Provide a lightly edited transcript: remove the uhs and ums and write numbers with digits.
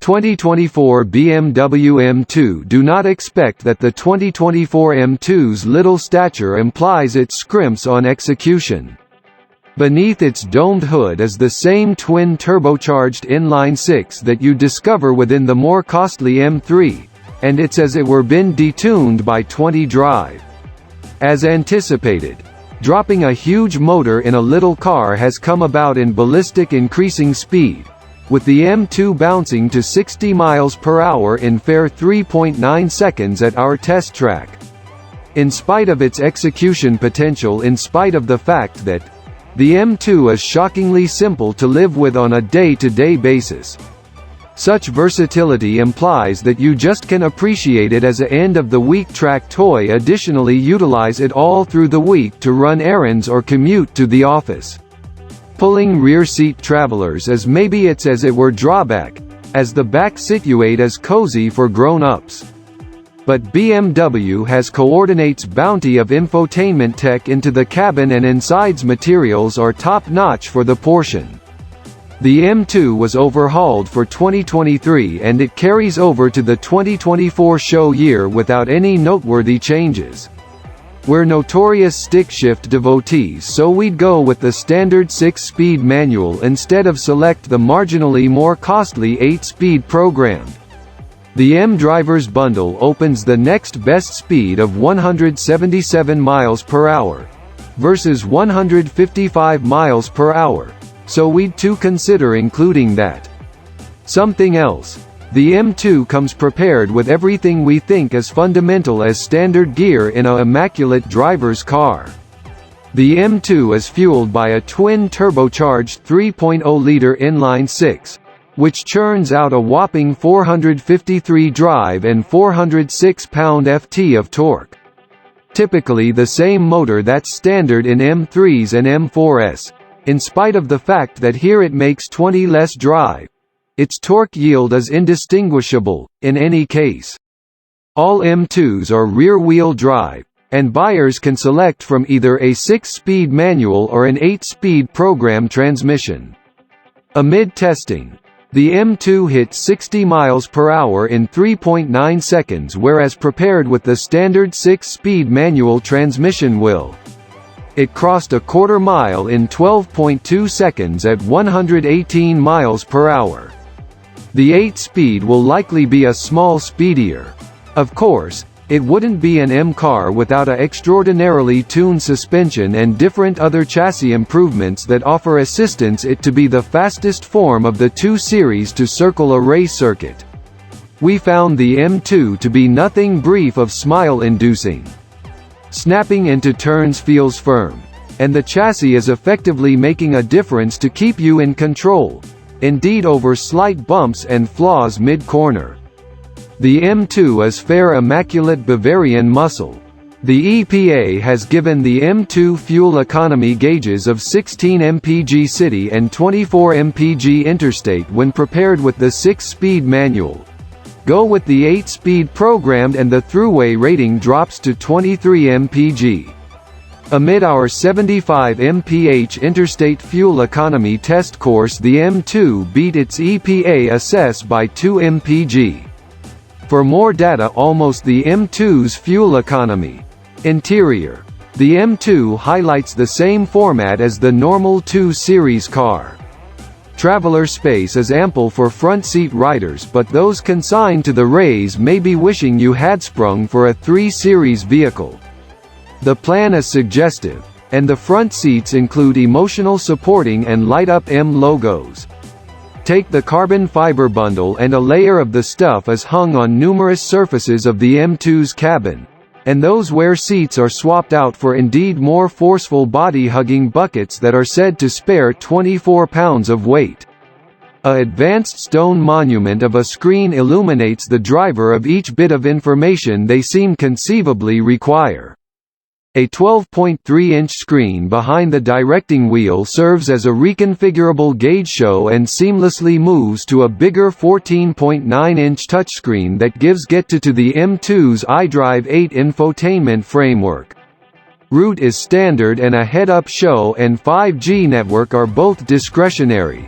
2024 BMW M2. Do not expect that the 2024 M2's little stature implies it scrimps on execution. Beneath its domed hood is the same twin turbocharged inline-six that you discover within the more costly M3, and it's as it were been detuned by 20 Drive. As anticipated, dropping a huge motor in a little car has come about in ballistic increasing speed, with the M2 bouncing to 60 miles per hour in fair 3.9 seconds at our test track. In spite of its execution potential, in spite of the fact that the M2 is shockingly simple to live with on a day-to-day basis. Such versatility implies that you just can appreciate it as a end-of-the-week track toy. Additionally, utilize it all through the week to run errands or commute to the office. Pulling rear-seat travelers as maybe it's as it were drawback, as the back situate is cozy for grown-ups. But BMW has coordinates bounty of infotainment tech into the cabin, and inside's materials are top-notch for the portion. The M2 was overhauled for 2023 and it carries over to the 2024 show year without any noteworthy changes. We're notorious stick-shift devotees, so we'd go with the standard 6-speed manual instead of select the marginally more costly 8-speed programmed. The M Drivers Bundle opens the next best speed of 177 miles per hour, versus 155 miles per hour, so we'd too consider including that. Something else. The M2 comes prepared with everything we think is fundamental as standard gear in a immaculate driver's car. The M2 is fueled by a twin turbocharged 3.0-liter inline-six, which churns out a whopping 453 drive and 406 pound-ft of torque. Typically the same motor that's standard in M3s and M4s, in spite of the fact that here it makes 20 less drive. Its torque yield is indistinguishable, in any case. All M2s are rear-wheel drive, and buyers can select from either a 6-speed manual or an 8-speed program transmission. Amid testing, the M2 hit 60 miles per hour in 3.9 seconds, whereas prepared with the standard 6-speed manual transmission will. It crossed a quarter mile in 12.2 seconds at 118 miles per hour. The 8-speed will likely be a small speedier. Of course, it wouldn't be an M car without a extraordinarily tuned suspension and different other chassis improvements that offer assistance it to be the fastest form of the 2 series to circle a race circuit. We found the M2 to be nothing brief of smile-inducing. Snapping into turns feels firm, and the chassis is effectively making a difference to keep you in control, indeed over slight bumps and flaws mid-corner. The M2 is fair immaculate Bavarian muscle. The EPA has given the M2 fuel economy gauges of 16 mpg city and 24 mpg interstate when prepared with the 6-speed manual. Go with the 8-speed programmed and the throughway rating drops to 23 mpg. Amid our 75 mph interstate fuel economy test course, the M2 beat its EPA assess by 2 mpg. For more data, almost the M2's fuel economy. Interior. The M2 highlights the same format as the normal 2 Series car. Traveler space is ample for front seat riders, but those consigned to the rays may be wishing you had sprung for a 3 Series vehicle. The plan is suggestive, and the front seats include emotional supporting and light-up M logos. Take the carbon fiber bundle and a layer of the stuff is hung on numerous surfaces of the M2's cabin, and those where seats are swapped out for indeed more forceful body-hugging buckets that are said to spare 24 pounds of weight. A advanced stone monument of a screen illuminates the driver of each bit of information they seem conceivably require. A 12.3-inch screen behind the directing wheel serves as a reconfigurable gauge show and seamlessly moves to a bigger 14.9-inch touchscreen that gives get to the M2's iDrive 8 infotainment framework. Route is standard and a head-up show and 5G network are both discretionary.